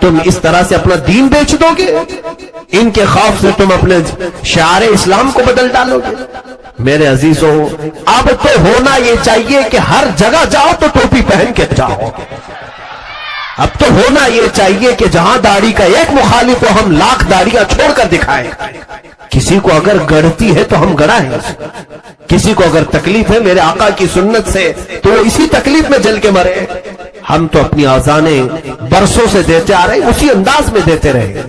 تم اس طرح سے اپنا دین بیچ دو گے؟ ان کے خوف سے تم اپنے شعار اسلام کو بدل ڈالو گے؟ میرے عزیزوں، اب تو ہونا یہ چاہیے کہ ہر جگہ جاؤ تو ٹوپی پہن کے جاؤ۔ اب تو ہونا یہ چاہیے کہ جہاں داڑھی کا ایک مخالف ہو ہم لاکھ داڑیاں چھوڑ کر دکھائیں۔ کسی کو اگر گڑتی ہے تو ہم گڑائیں، کسی کو اگر تکلیف ہے میرے آقا کی سنت سے تو وہ اسی تکلیف میں جل کے مرے۔ ہم تو اپنی اذانیں برسوں سے دیتے آ رہے ہیں، اسی انداز میں دیتے رہے۔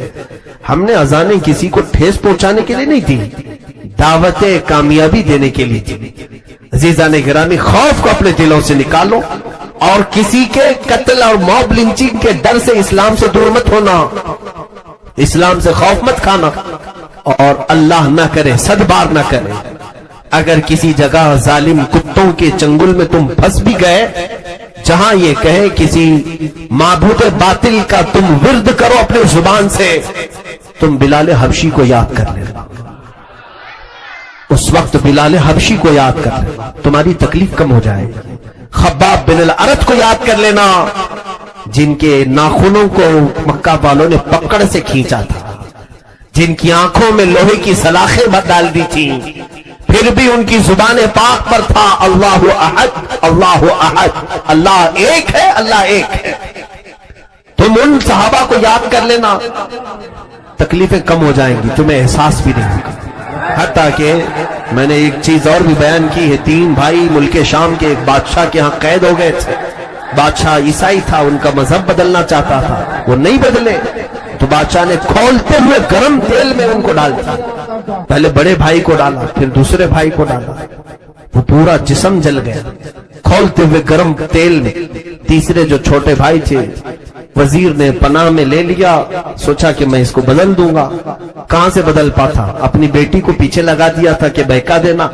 ہم نے اذانیں کسی کو ٹھیس پہنچانے کے لیے نہیں دی، دعوت کامیابی دینے کے لیے دی۔ عزیزان گرامی، خوف کو اپنے دلوں سے نکالو اور کسی کے قتل اور موب لنچنگ کے ڈر سے اسلام سے دور مت ہونا، اسلام سے خوف مت کھانا، اور اللہ نہ کرے، صد بار نہ کرے، اگر کسی جگہ ظالم کتوں کے چنگل میں تم پھنس بھی گئے، جہاں یہ کہے کسی معبود باطل کا تم ورد کرو اپنے زبان سے، تم بلال حبشی کو یاد کر لینا، اس وقت بلال حبشی کو یاد کر لینا، تمہاری تکلیف کم ہو جائے گی۔ خباب بن الارت کو یاد کر لینا، جن کے ناخنوں کو مکہ والوں نے پکڑ سے کھینچا تھا، جن کی آنکھوں میں لوہے کی سلاخیں ڈال دی تھی، پھر بھی ان کی زبان پاک پر تھا اللہ احد، اللہ احد، اللہ ایک ہے، اللہ ایک ہے۔ تم ان صحابہ کو یاد کر لینا، تکلیفیں کم ہو جائیں گی، تمہیں احساس بھی نہیں ہوگا۔ حتیٰ کہ میں نے ایک چیز اور بھی بیان کی ہے، 3 بھائی ملک شام کے ایک بادشاہ کے ہاں قید ہو گئے تھے، بادشاہ عیسائی تھا، ان کا مذہب بدلنا چاہتا تھا، وہ نہیں بدلے، تو بادشاہ نے کھولتے ہوئے گرم تیل میں ان کو ڈال دیا، پہلے بڑے بھائی کو ڈالا، پھر دوسرے بھائی کو ڈالا، وہ پورا جسم جل گیا کھولتے ہوئے گرم تیل میں۔ تیسرے جو چھوٹے بھائی تھے، وزیر نے پناہ میں لے لیا، سوچا کہ میں اس کو بدل دوں گا، کہاں سے بدل پاتا، اپنی بیٹی کو پیچھے لگا دیا تھا کہ بہکا دینا،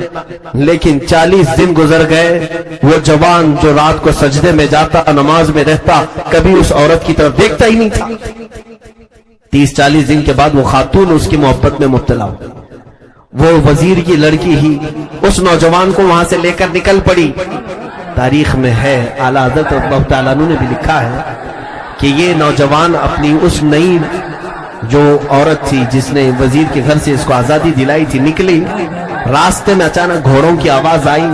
لیکن 40 دن گزر گئے، وہ جوان جو رات کو سجدے میں جاتا، نماز میں رہتا، کبھی اس عورت کی طرف دیکھتا ہی نہیں تھا۔ 30-40 دن کے بعد وہ خاتون اس کی محبت میں مبتلا ہو، وہ وزیر کی لڑکی ہی اس نوجوان کو وہاں سے لے کر نکل پڑی۔ تاریخ میں ہے، اعلیٰ حضرت اللہ تعالیٰ عنہ نے بھی لکھا ہے کہ یہ نوجوان اپنی اس نئی جو عورت تھی جس نے وزیر کے گھر سے اس کو آزادی دلائی تھی، نکلی، راستے میں اچانک گھوڑوں کی آواز آئی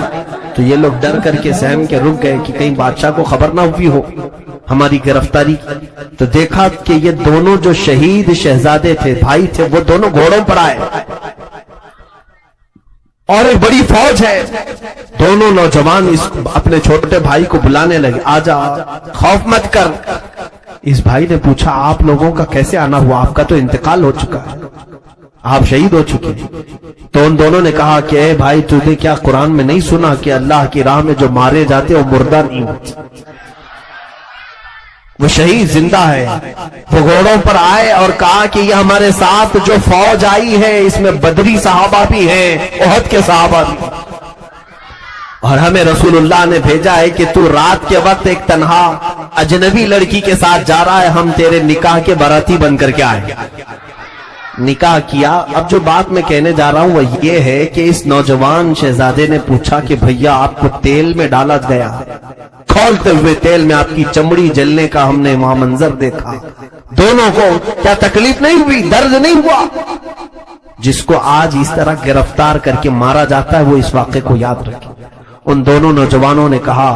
تو یہ لوگ ڈر کر کے سہم کے رک گئے کہ کہیں بادشاہ کو خبر نہ ہوئی ہو ہماری گرفتاری کی۔ تو دیکھا کہ یہ دونوں جو شہید شہزادے تھے، بھائی تھے، وہ دونوں گھوڑوں پر آئے اور ایک بڑی فوج ہے۔ دونوں نوجوان اپنے چھوٹے بھائی کو بلانے لگے، آجا، خوف مت کر۔ اس بھائی نے پوچھا آپ لوگوں کا کیسے آنا ہوا، آپ کا تو انتقال ہو چکا ہے، آپ شہید ہو چکے۔ تو ان دونوں نے کہا کہ اے بھائی، تجھے کیا قرآن میں نہیں سنا کہ اللہ کی راہ میں جو مارے جاتے وہ مردہ نہیں ہوتے، وہ شہید زندہ ہے۔ وہ گھوڑوں پر آئے اور کہا کہ یہ ہمارے ساتھ جو فوج آئی ہے اس میں بدری صحابہ بھی ہیں، احد کے صحابہ بھی، اور ہمیں رسول اللہ نے بھیجا ہے کہ تو رات کے وقت ایک تنہا اجنبی لڑکی کے ساتھ جا رہا ہے، ہم تیرے نکاح کے باراتی بن کر کے آئے۔ نکاح کیا۔ اب جو بات میں کہنے جا رہا ہوں وہ یہ ہے کہ اس نوجوان شہزادے نے پوچھا کہ بھیا آپ کو تیل میں ڈالا گیا، کھولتے ہوئے تیل میں آپ کی چمڑی جلنے کا ہم نے وہاں منظر دیکھا، دونوں کو کیا تکلیف نہیں ہوئی، درد نہیں ہوا؟ جس کو آج اس طرح گرفتار کر کے مارا جاتا ہے وہ اس واقعے کو یاد رکھے۔ ان دونوں نوجوانوں نے کہا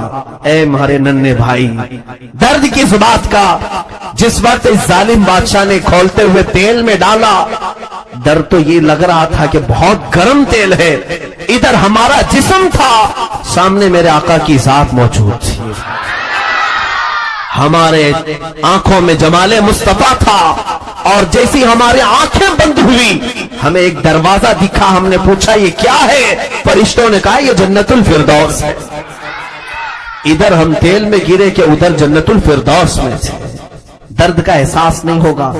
اے ہمارے ننھے بھائی، درد کس بات کا؟ جس وقت اس ظالم بادشاہ نے کھولتے ہوئے تیل میں ڈالا، درد تو یہ لگ رہا تھا کہ بہت گرم تیل ہے، ادھر ہمارا جسم تھا، سامنے میرے آقا کی ذات موجود تھی، ہمارے آنکھوں میں جمال مصطفیٰ تھا، اور جیسی ہماری آنکھیں بند ہوئی ہمیں ایک دروازہ دکھا، ہم نے پوچھا یہ کیا ہے؟ فرشتوں نے کہا یہ جنت الفردوس ہے۔ ادھر ہم تیل میں گرے کہ ادھر جنت الفردوس میں تھے۔ درد کا احساس نہیں ہوگا،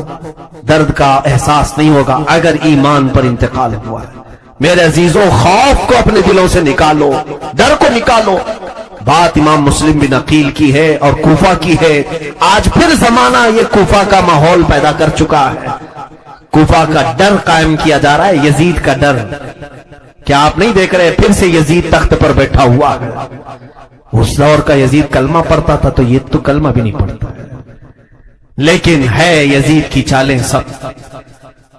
درد کا احساس نہیں ہوگا اگر ایمان پر انتقال ہوا ہے۔ میرے عزیزوں، خوف کو اپنے دلوں سے نکالو، ڈر کو نکالو۔ بات امام مسلم بھی نقیل کی ہے اور کوفہ کی ہے۔ آج پھر زمانہ یہ کوفہ کا ماحول پیدا کر چکا ہے، کوفہ کا ڈر قائم کیا جا رہا ہے، یزید کا ڈر۔ کیا آپ نہیں دیکھ رہے پھر سے یزید تخت پر بیٹھا ہوا ہے؟ اس دور کا یزید کلمہ پڑھتا تھا تو یہ تو کلمہ بھی نہیں پڑھتا ہے۔ لیکن ہے یزید کی چالیں سخت۔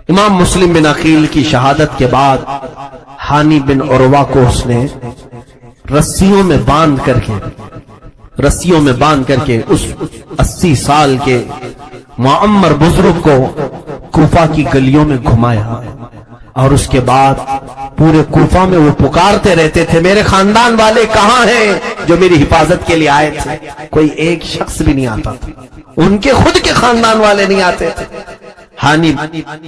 امام مسلم بن عقیل کی شہادت کے بعد ہانی بن عروہ کو اس نے رسیوں میں باندھ کر کے اس 80 سال کے معمر بزرگ کو کوفہ کی گلیوں میں گھمایا، اور اس کے بعد پورے کوفہ میں وہ پکارتے رہتے تھے میرے خاندان والے کہاں ہیں جو میری حفاظت کے لیے آئے تھے۔ کوئی ایک شخص بھی نہیں آتا تھا، ان کے خود کے خاندان والے نہیں آتے تھے۔ ہانی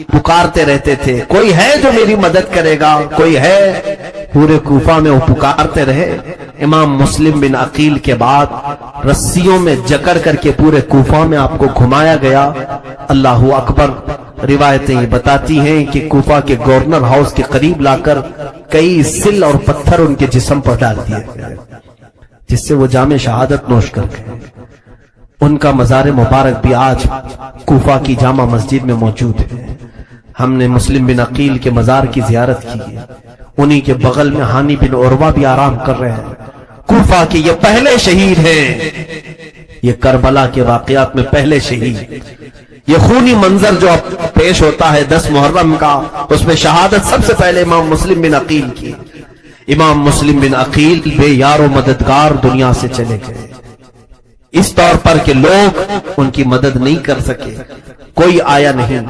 پکارتے رہتے تھے کوئی ہے جو میری مدد کرے گا، کوئی ہے۔ پورے کوفہ میں وہ پکارتے رہے۔ امام مسلم بن عقیل کے بعد رسیوں میں جکڑ کر کے پورے کوفہ میں آپ کو گھمایا گیا۔ اللہ اکبر۔ روایتیں یہ بتاتی ہیں کہ کوفہ کے گورنر ہاؤس کے قریب لا کر کئی سل اور پتھر ان کے جسم پر ڈال دیے گئے، جس سے وہ جام شہادت نوش کر گئے۔ ان کا مزار مبارک بھی آج کوفہ کی جامع مسجد میں موجود ہے۔ ہم نے مسلم بن عقیل کے مزار کی زیارت کی ہے، انہی کے بغل میں ہانی بن عروہ بھی آرام کر رہے ہیں۔ کوفہ کے یہ پہلے شہید ہیں، یہ کربلا کے واقعات میں پہلے شہید۔ یہ خونی منظر جو اب پیش ہوتا ہے 10 محرم کا، اس میں شہادت سب سے پہلے امام مسلم بن عقیل کی۔ امام مسلم بن عقیل بے یار و مددگار دنیا سے چلے گئے، اس طور پر کہ لوگ ان کی مدد نہیں کر سکے، کوئی آیا نہیں۔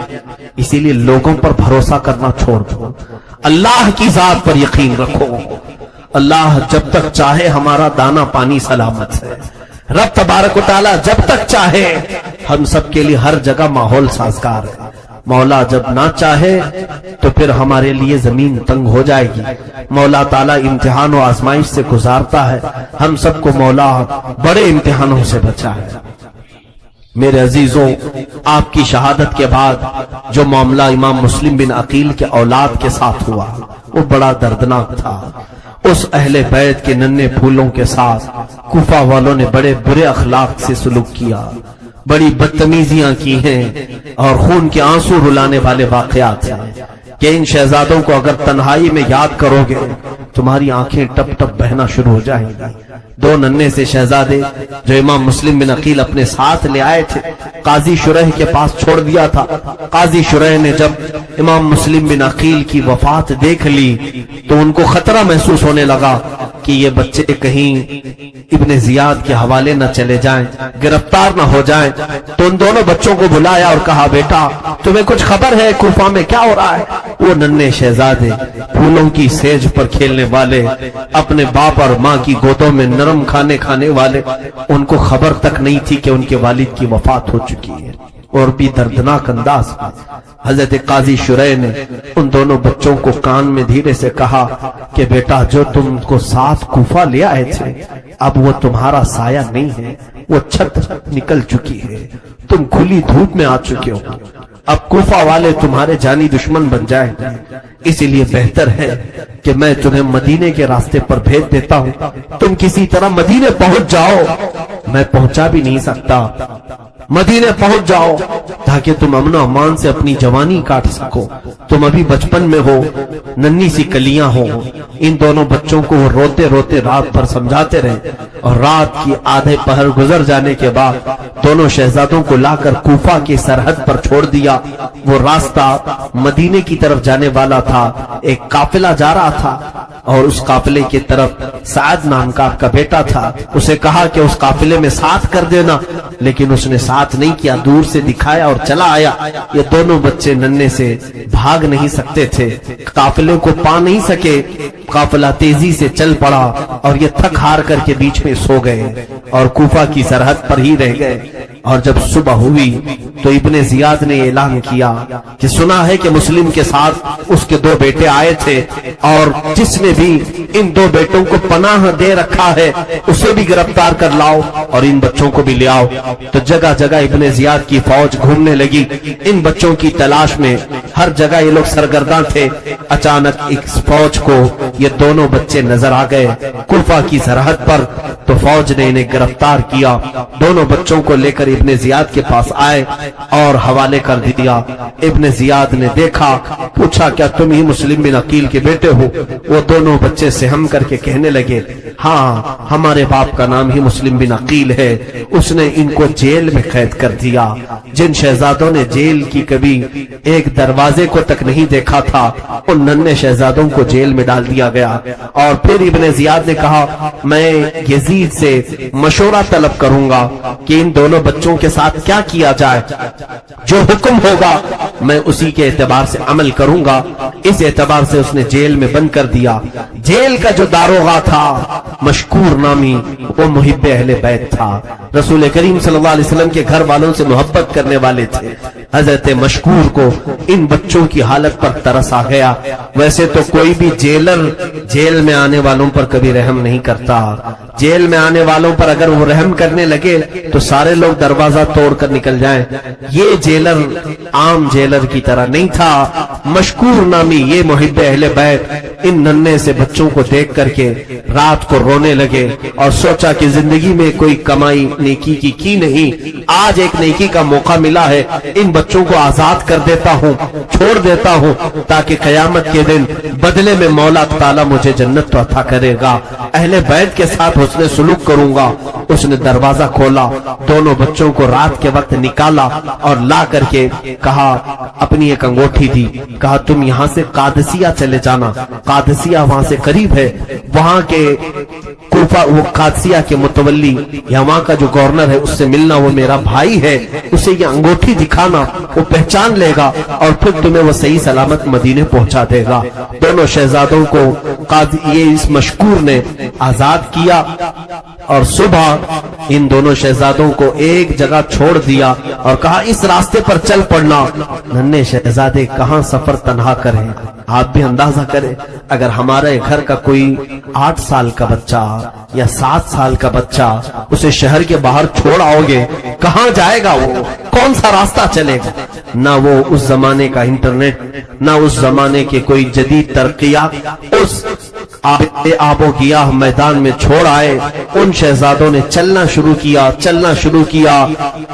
اسی لیے لوگوں پر بھروسہ کرنا چھوڑ دو، اللہ کی ذات پر یقین رکھو۔ اللہ جب تک چاہے ہمارا دانا پانی سلامت ہے۔ رب تبارک و تعالی جب تک چاہے ہم سب کے لیے ہر جگہ ماحول سازگار ہے۔ مولا جب نہ چاہے تو پھر ہمارے لیے زمین تنگ ہو جائے گی۔ مولا تعالیٰ امتحان و آزمائش سے گزارتا ہے، ہم سب کو مولا بڑے امتحانوں سے بچائے۔ میرے عزیزوں، آپ کی شہادت کے بعد جو معاملہ امام مسلم بن عقیل کے اولاد کے ساتھ ہوا وہ بڑا دردناک تھا۔ اس اہل بیت کے ننھے پھولوں کے ساتھ کوفہ والوں نے بڑے برے اخلاق سے سلوک کیا، بڑی بدتمیزیاں کی ہیں، اور خون کے آنسو رلانے والے واقعات ہیں کہ ان شہزادوں کو اگر تنہائی میں یاد کرو گے تمہاری آنکھیں ٹپ ٹپ بہنا شروع ہو جائیں گی۔ 2 ننھے سے شہزادے جو امام مسلم بن عقیل اپنے ساتھ لے آئے تھے، قاضی شریح کے پاس چھوڑ دیا تھا۔ قاضی شریح نے جب امام مسلم بن عقیل کی وفات دیکھ لی تو ان کو خطرہ محسوس ہونے لگا کہ یہ بچے کہیں ابن زیاد کے حوالے نہ چلے جائیں، گرفتار نہ ہو جائیں۔ تو ان دونوں بچوں کو بلایا اور کہا بیٹا تمہیں کچھ خبر ہے کوفہ میں کیا ہو رہا ہے؟ وہ ننھے شہزادے پھولوں کی سیج پر کھیلنے والے، اپنے باپ اور ماں کی گودوں میں نرم کھانے والے، ان کو خبر تک نہیں تھی کہ ان کے والد کی وفات ہو چکی ہے۔ اور بھی دردناک انداز میں حضرت قاضی شریح نے ان دونوں بچوں کو کان میں دھیرے سے کہا کہ بیٹا جو تم کو ساتھ کوفہ لے آئے تھے اب وہ تمہارا سایہ نہیں ہے، وہ چھت نکل چکی ہے، تم کھلی دھوپ میں آ چکے ہو، اب کوفہ والے تمہارے جانی دشمن بن جائیں گے، اسی لیے بہتر ہے کہ میں تمہیں مدینے کے راستے پر بھیج دیتا ہوں، تم کسی طرح مدینے پہنچ جاؤ۔ میں پہنچا بھی نہیں سکتا، مدینے پہنچ جاؤ تاکہ تم امن و امان سے اپنی جوانی کاٹ سکو، تم ابھی بچپن میں ہو، ننھی سی کلیاں ہو۔ ان دونوں بچوں کو وہ روتے روتے رات بھر سمجھاتے رہے، اور رات کی آدھے پہر گزر جانے کے بعد دونوں شہزادوں کو لا کر کوفہ کی سرحد پر چھوڑ دیا۔ وہ راستہ مدینے کی طرف جانے والا تھا، ایک قافلہ جا رہا تھا، اور اس قافلے کی طرف سعد نام کا آپ کا بیٹا تھا، اسے کہا کہ اس قافلے میں ساتھ کر دینا، لیکن اس نے ساتھ نہیں کیا، دور سے دکھایا اور چلا آیا۔ یہ دونوں بچے ننھے سے بھاگ نہیں سکتے تھے، قافلے کو پا نہیں سکے، قافلہ تیزی سے چل پڑا اور یہ تھک ہار کر کے بیچ میں سو گئے اور کوفہ کی سرحد پر ہی رہ گئے۔ اور جب صبح ہوئی تو ابن زیاد نے اعلان کیا کہ سنا ہے کہ مسلم کے ساتھ اس کے 2 بیٹے آئے تھے، اور جس نے بھی ان 2 بیٹوں کو پناہ دے رکھا ہے اسے بھی گرفتار کر لاؤ اور ان بچوں کو بھی لے آؤ۔ تو جگہ جگہ ابن زیاد کی فوج گھومنے لگی ان بچوں کی تلاش میں، ہر جگہ یہ لوگ سرگرداں تھے۔ اچانک ایک فوج کو یہ دونوں بچے نظر آ گئے کوفہ کی سرحد پر، تو فوج نے انہیں گرفتار کیا، دونوں بچوں کو لے کر ابن زیاد کے پاس آئے اور حوالے کر دیا۔ ابن زیاد نے دیکھا، پوچھا کیا تم ہی مسلم بن عقیل کے بیٹے ہو؟ وہ دونوں بچے سہم کر کے کہنے لگے ہاں ہمارے باپ کا نام ہی مسلم بن عقیل ہے، اس نے ان کو جیل میں قید کر دیا۔ جن شہزادوں نے جیل کی کبھی ایک دروازے کو تک نہیں دیکھا تھا، ان ننھے شہزادوں کو جیل میں ڈال دیا گیا۔ اور پھر ابن زیاد نے کہا میں یزید سے مشورہ طلب کروں گا کہ ان دونوں بچوں کے ساتھ کیا کیا جائے، جو حکم ہوگا میں اسی کے اعتبار سے عمل کروں گا۔ اس اعتبار سے اس نے جیل میں بند کر دیا۔ جیل کا جو داروغہ تھا مشکور نامی، وہ محب اہل بیت تھا، رسول کریم صلی اللہ علیہ وسلم کے گھر والوں سے محبت کرنے والے تھے۔ حضرت مشکور کو ان بچوں کی حالت پر ترس آ گیا۔ ویسے تو کوئی بھی جیلر جیل میں آنے والوں پر کبھی رحم نہیں کرتا، جیل میں آنے والوں پر اگر وہ رحم کرنے لگے تو سارے لوگ دروازہ توڑ کر نکل جائیں۔ یہ جیلر عام جیلر کی طرح نہیں تھا، مشکور نامی یہ محب اہل بیت ان ننھے سے بچوں کو دیکھ کر کے رات کو رونے لگے اور سوچا کہ زندگی میں کوئی کمائی نیکی کی نہیں، آج ایک نیکی کا موقع ملا ہے، ان بچوں کو آزاد کر دیتا ہوں، چھوڑ دیتا ہوں، تاکہ قیامت کے دن بدلے میں مولا تعالیٰ مجھے جنت تو عطا کرے گا، اہل بیت کے ساتھ حسن سلوک کروں گا۔ اس نے دروازہ کھولا، دونوں بچوں کو رات کے وقت نکالا اور لا کر کے کہا، اپنی ایک انگوٹھی دی، کہا تم یہاں سے قادسیہ چلے جانا، قادسیہ وہاں سے قریب ہے، وہاں کے کوفہ، وہ قادسیہ کے متولی یا وہاں کا جو گورنر ہے اس سے ملنا، وہ میرا بھائی ہے، اسے یہ انگوٹھی دکھانا، وہ پہچان لے گا اور پھر تمہیں وہ صحیح سلامت مدینے پہنچا دے گا۔ دونوں شہزادوں کو یہ اس مشکور نے آزاد کیا اور صبح ان دونوں شہزادوں کو ایک جگہ چھوڑ دیا اور کہا اس راستے پر چل پڑنا۔ ننھے شہزادے کہاں سفر تنہا کریں، آپ بھی اندازہ کریں اگر ہمارے گھر کا کوئی 8 سال کا بچہ یا 7 سال کا بچہ اسے شہر کے باہر چھوڑ آؤ گے، کہاں جائے گا، وہ کون سا راستہ چلے گا؟ نہ وہ اس زمانے کا انٹرنیٹ، نہ اس زمانے کے کوئی جدید ترقیات اس آب و گیاہ میدان میں چھوڑ آئے۔ ان شہزادوں نے چلنا شروع کیا۔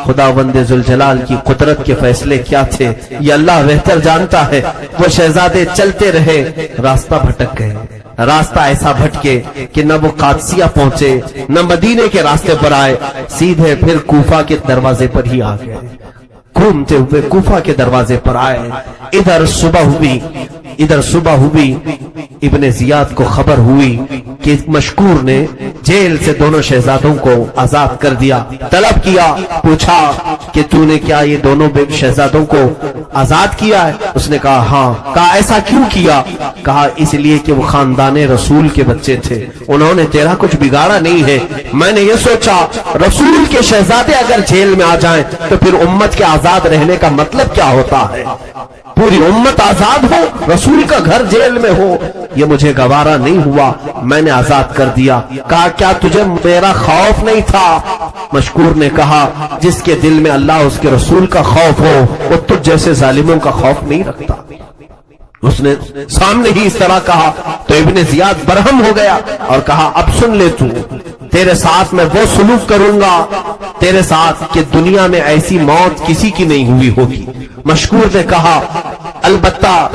خداوند ذوالجلال کی قدرت کے فیصلے کیا تھے یہ اللہ بہتر جانتا ہے۔ وہ شہزادے چلتے رہے، راستہ بھٹک گئے، راستہ ایسا بھٹکے کہ نہ وہ قادسیہ پہنچے نہ مدینے کے راستے پر آئے، سیدھے پھر کوفہ کے دروازے پر ہی آ گئے، گھومتے ہوئے کوفہ کے دروازے پر آئے۔ ادھر صبح ہوئی، ابن زیاد کو خبر ہوئی کہ مشکور نے جیل سے دونوں شہزادوں کو آزاد کر دیا۔ طلب کیا، پوچھا کہ تو نے کیا یہ دونوں شہزادوں کو آزاد کیا ہے؟ اس نے کہا ہاں۔ کہا ایسا کیوں کیا؟ کہا اس لیے کہ وہ خاندان رسول کے بچے تھے، انہوں نے تیرا کچھ بگاڑا نہیں ہے۔ میں نے یہ سوچا رسول کے شہزادے اگر جیل میں آ جائیں تو پھر امت کے آزاد رہنے کا مطلب کیا ہوتا ہے؟ پوری امت آزاد ہو، رسول کا گھر جیل میں ہو، یہ مجھے گوارا نہیں ہوا، میں نے آزاد کر دیا۔ کہا کیا تجھے میرا خوف نہیں تھا؟ مشکور نے کہا جس کے دل میں اللہ اس کے رسول کا خوف ہو وہ تجھ جیسے ظالموں کا خوف نہیں رکھتا۔ اس نے سامنے ہی اس طرح کہا تو ابن زیاد برہم ہو گیا اور کہا اب سن لے تو، تیرے ساتھ میں وہ سلوک کروں گا تیرے ساتھ کہ دنیا میں ایسی موت کسی کی نہیں ہوئی ہوگی۔ مشکور نے کہا البتہ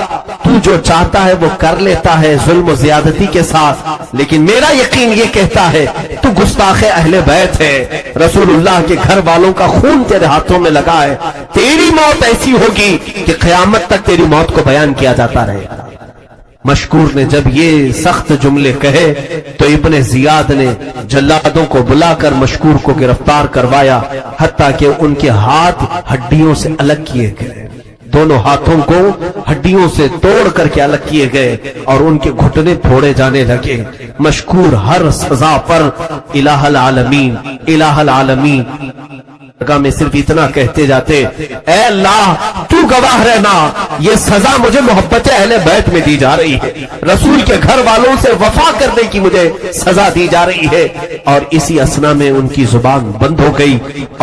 تو جو چاہتا ہے وہ کر لیتا ہے ظلم و زیادتی کے ساتھ، لیکن میرا یقین یہ کہتا ہے تو گستاخ اہل بیت ہے، رسول اللہ کے گھر والوں کا خون تیرے ہاتھوں میں لگا ہے، تیری موت ایسی ہوگی کہ قیامت تک تیری موت کو بیان کیا جاتا رہے گا۔ مشکور نے جب یہ سخت جملے کہے تو ابن زیاد نے جلادوں کو بلا کر مشکور کو گرفتار کروایا، حتیٰ کہ ان کے ہاتھ ہڈیوں سے الگ کیے گئے، دونوں ہاتھوں کو ہڈیوں سے توڑ کر کے الگ کیے گئے اور ان کے گھٹنے پھوڑے جانے لگے۔ مشکور ہر سزا پر الہ العالمین الہ العالمین میں صرف اتنا کہتے جاتے اے اللہ تو گواہ رہنا، یہ سزا مجھے محبت اہل بیت میں دی جا رہی ہے، رسول کے گھر والوں سے وفا کرنے کی مجھے سزا دی جا رہی ہے۔ اور اسی اسنا میں ان کی زبان بند ہو گئی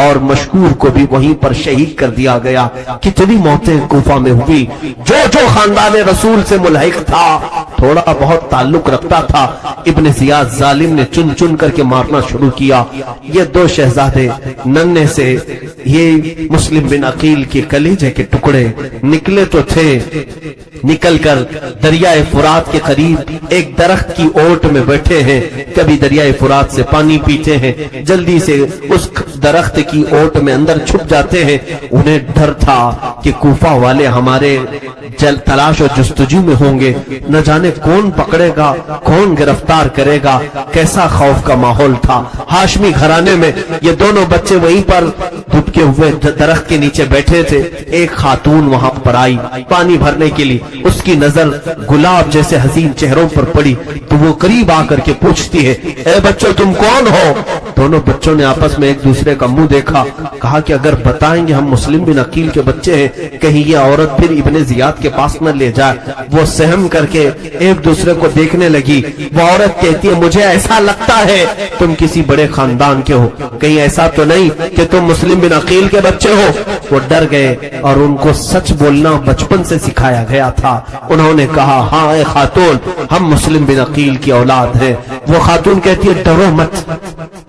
اور مشکور کو بھی وہیں پر شہید کر دیا گیا۔ کتنی موتیں کوفہ میں ہوئی، جو خاندان رسول سے ملحق تھا تھوڑا بہت تعلق رکھتا تھا، ابن زیاد ظالم نے چن چن کر کے مارنا شروع کیا۔ یہ دو شہزادے ننھے سے یہ مسلم بن عقیل کے کلیجے کے ٹکڑے نکلے تو تھے، نکل کر دریائے فرات کے قریب ایک درخت کی اوٹ میں بیٹھے ہیں، کبھی دریائے فرات سے پانی پیتے ہیں، جلدی سے اس درخت کی اوٹ میں اندر چھپ جاتے ہیں۔ انہیں ڈر تھا کہ کوفہ والے ہمارے تلاش و جستجو میں ہوں گے، نہ جانے کون پکڑے گا، کون گرفتار کرے گا۔ کیسا خوف کا ماحول تھا ہاشمی گھرانے میں۔ یہ دونوں بچے وہیں پر دبکے ہوئے درخت کے نیچے بیٹھے تھے۔ ایک خاتون وہاں پر آئی پانی بھرنے کے لیے، اس کی نظر گلاب جیسے حسین چہروں پر پڑی تو وہ قریب آ کر کے پوچھتی ہے، اے بچوں تم کون ہو؟ دونوں بچوں نے آپس میں ایک دوسرے کا منہ دیکھا، کہا کہ اگر بتائیں گے ہم مسلم بن عقیل کے بچے ہیں، کہیں یہ عورت پھر ابن زیاد کے پاس نہ لے جائے۔ وہ سہم کر کے ایک دوسرے کو دیکھنے لگی۔ وہ عورت کہتی ہے، مجھے ایسا لگتا ہے تم کسی بڑے خاندان کے ہو، کہیں ایسا تو نہیں کہ تم مسلم بن عقیل کے بچے ہو؟ وہ ڈر گئے اور ان کو سچ بولنا بچپن سے سکھایا گیا تھا۔ انہوں نے کہا، ہاں اے خاتون، ہم مسلم بن عقیل کی اولاد ہیں۔ وہ خاتون کہتی ہے، ڈرو مت،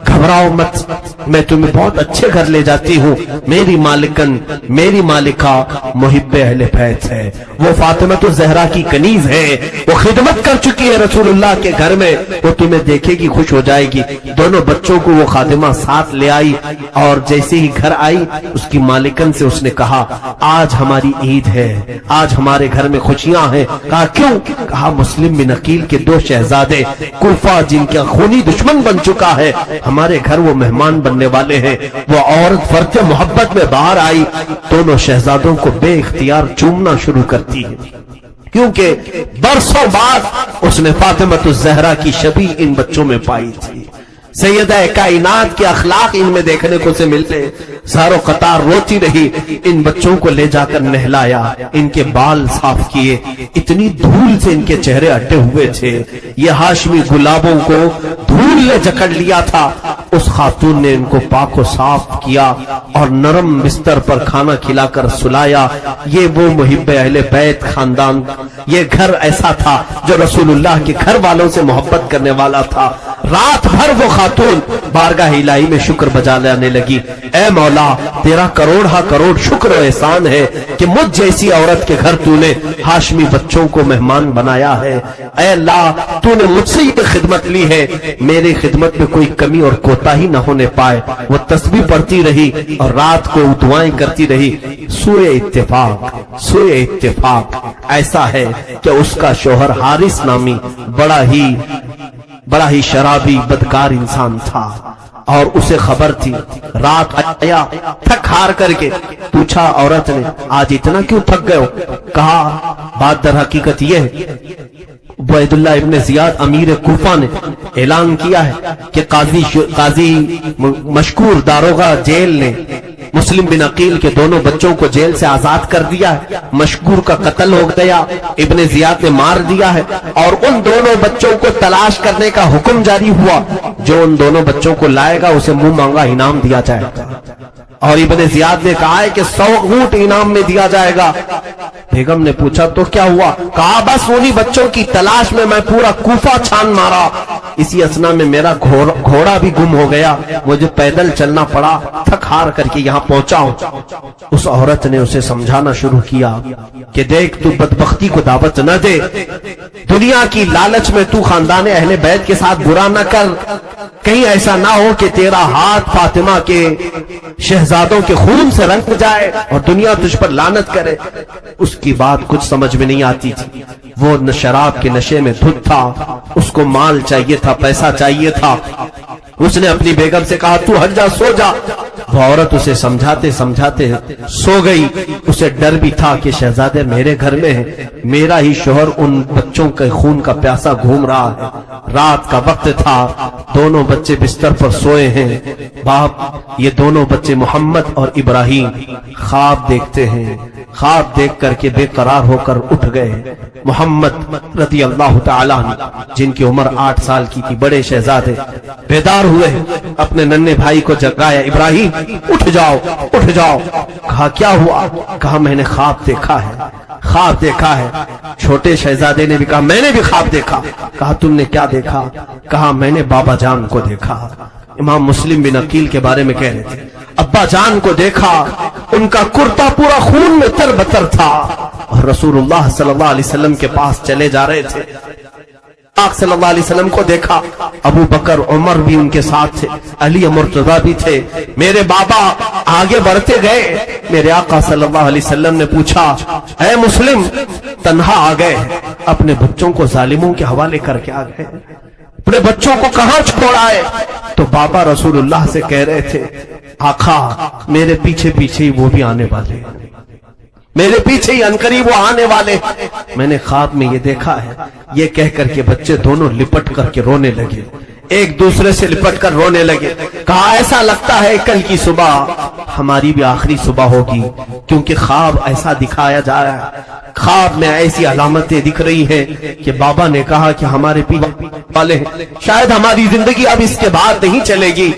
گھبراؤ مت، میں تمہیں بہت اچھے گھر لے جاتی ہوں۔ میری مالکن، میری مالکہ محب اہل بیت ہے، وہ فاطمہ الزہرا کی کنیز ہے، وہ خدمت کر چکی ہے رسول اللہ کے گھر میں، وہ تمہیں دیکھے گی خوش ہو جائے گی۔ دونوں بچوں کو وہ خادمہ ساتھ لے آئی اور جیسے ہی گھر آئی اس کی مالکن سے اس نے کہا، آج ہماری عید ہے، آج ہمارے گھر میں خوشیاں ہیں۔ کہا کیوں؟ کہا مسلم بن عقیل کے دو شہزادے کوفہ جن کا خونی دشمن بن چکا ہے، ہمارے گھر وہ مہمان بننے والے ہیں۔ وہ عورت فرط محبت میں باہر آئی، دونوں شہزادوں کو بے اختیار چومنا شروع کرتی ہے، کیونکہ برسوں بعد اس نے فاطمہ الزہرا کی شبیہ ان بچوں میں پائی تھی۔ سیدہ کائنات کے اخلاق ان میں دیکھنے کو سے ملتے۔ ساروں قطار روتی رہی، ان بچوں کو لے جا کر نہلایا، ان کے بال صاف کیے، اتنی دھول سے ان کے چہرے اٹے ہوئے تھے، یہ ہاشمی گلابوں کو دھول نے جکڑ لیا تھا۔ اس خاتون نے ان کو پاک و صاف کیا اور نرم بستر پر کھانا کھلا کر سلایا۔ یہ وہ محب اہل بیت خاندان، یہ گھر ایسا تھا جو رسول اللہ کے گھر والوں سے محبت کرنے والا تھا۔ رات بھر وہ خاتون بارگاہ الہی میں شکر بجا لانے لگی، اے مولا تیرا کروڑ کروڑ شکر و احسان ہے کہ مجھ جیسی عورت کے گھر تو نے ہاشمی بچوں کو مہمان بنایا ہے۔ اے اللہ تو نے مجھ سے یہ خدمت لی ہے، میری خدمت میں کوئی کمی اور کوتاہی نہ ہونے پائے۔ وہ تسبیح پڑھتی رہی اور رات کو دعائیں کرتی رہی۔ سورہ اتفاق ایسا ہے کہ اس کا شوہر حارث نامی بڑا ہی شرابی بدکار انسان تھا اور اسے خبر تھی۔ رات آیا تھک ہار کر کے، پوچھا عورت نے، آج اتنا کیوں تھک گئے ہو؟ کہا بات در حقیقت یہ ہے، عبید اللہ ابن زیاد امیر کوفہ نے اعلان کیا ہے کہ قاضی مشکور داروغہ جیل نے مسلم بن عقیل کے دونوں بچوں کو جیل سے آزاد کر دیا ہے۔ مشکور کا قتل ہو گیا، ابن زیاد نے مار دیا ہے اور ان دونوں بچوں کو تلاش کرنے کا حکم جاری ہوا۔ جو ان دونوں بچوں کو لائے گا اسے منہ مانگا انعام دیا جائے گا، اور ابن زیاد نے کہا ہے کہ 100 اونٹ انعام میں دیا جائے گا۔ بیگم نے پوچھا تو کیا ہوا؟ کہا بس انہی بچوں کی تلاش میں میں پورا کوفہ چھان مارا، اسی اسنا میں میرا گھوڑا بھی گم ہو گیا، مجھے پیدل چلنا پڑا، تھک ہار کر کے یہاں پہنچا ہوں۔ اس عورت نے اسے سمجھانا شروع کیا کہ دیکھ تو بدبختی کو دعوت نہ دے، دنیا کی لالچ میں تو خاندان اہل بیت کے ساتھ برا نہ کر، کہیں ایسا نہ ہو کہ تیرا ہاتھ فاطمہ کے شہزادوں کے خون سے رنگ جائے اور دنیا تجھ پر لعنت کرے۔ اس کی بات کچھ سمجھ میں نہیں آتی تھی، وہ شراب کے نشے میں دھت تھا، اس کو مال چاہیے تھا، پیسہ چاہیے تھا۔ اس نے اپنی بیگم سے کہا تو ہٹ جا، سو جا۔ وہ عورت اسے سمجھاتے سمجھاتے سو گئی۔ اسے ڈر بھی تھا کہ شہزادے میرے گھر میں ہے، میرا ہی شوہر ان بچوں کے خون کا پیاسا گھوم رہا ہے۔ رات کا وقت تھا، دونوں بچے بستر پر سوئے ہیں۔ باپ یہ دونوں بچے محمد اور ابراہیم خواب دیکھتے ہیں، خواب دیکھ کر کے بے قرار ہو کر اٹھ گئے۔ محمد رضی اللہ تعالیٰ عنہ جن کی عمر 8 سال کی تھی، بڑے شہزادے بیدار ہوئے، اپنے ننھے بھائی کو جگایا، ابراہیم اٹھ جاؤ اٹھ جاؤ۔ کہا کیا ہوا؟ کہا میں نے خواب دیکھا ہے، خواب دیکھا ہے. چھوٹے شہزادے نے بھی کہا میں نے بھی خواب دیکھا. کہا تم نے کیا دیکھا؟ کہا میں نے بابا جان کو دیکھا. امام مسلم بن عقیل کے بارے میں کہہ رہے تھے ابا جان کو دیکھا، ان کا کرتا پورا خون میں تر بتر تھا، اور رسول اللہ صلی اللہ علیہ وسلم کے پاس چلے جا رہے تھے. آق صلی اللہ علیہ وسلم کو دیکھا، ابو بکر عمر بھی ان کے ساتھ تھے، علی مرتضیٰ بھی تھے. میرے بابا آگے بڑھتے گئے. میرے آقا صلی اللہ علیہ وسلم نے پوچھا اے مسلم تنہا آ گئے، اپنے بچوں کو ظالموں کے حوالے کر کے آ گئے، اپنے بچوں کو کہاں چھوڑ آئے؟ تو بابا رسول اللہ سے کہہ رہے تھے آقا میرے پیچھے پیچھے ہی وہ بھی آنے والے، میرے پیچھے ہی عنقریب وہ آنے والے، میں نے خواب میں یہ دیکھا ہے. یہ کہہ کر کے بچے دونوں لپٹ کر کے رونے لگے، ایک دوسرے سے لپٹ کر رونے لگے. کہا ایسا لگتا ہے کل کی صبح ہماری بھی آخری صبح ہوگی، کیونکہ خواب ایسا دکھایا جا رہا ہے، خواب میں ایسی علامتیں دکھ رہی ہیں کہ بابا نے کہا کہ ہمارے پیچھے والے ہیں، شاید ہماری زندگی اب اس کے بعد نہیں چلے گی.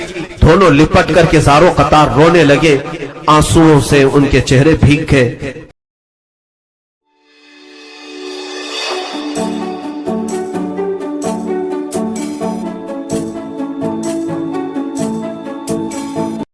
دونوں لپٹ کر کے زاروں قطار رونے لگے، آنسوؤں سے ان کے چہرے بھیگ گئے.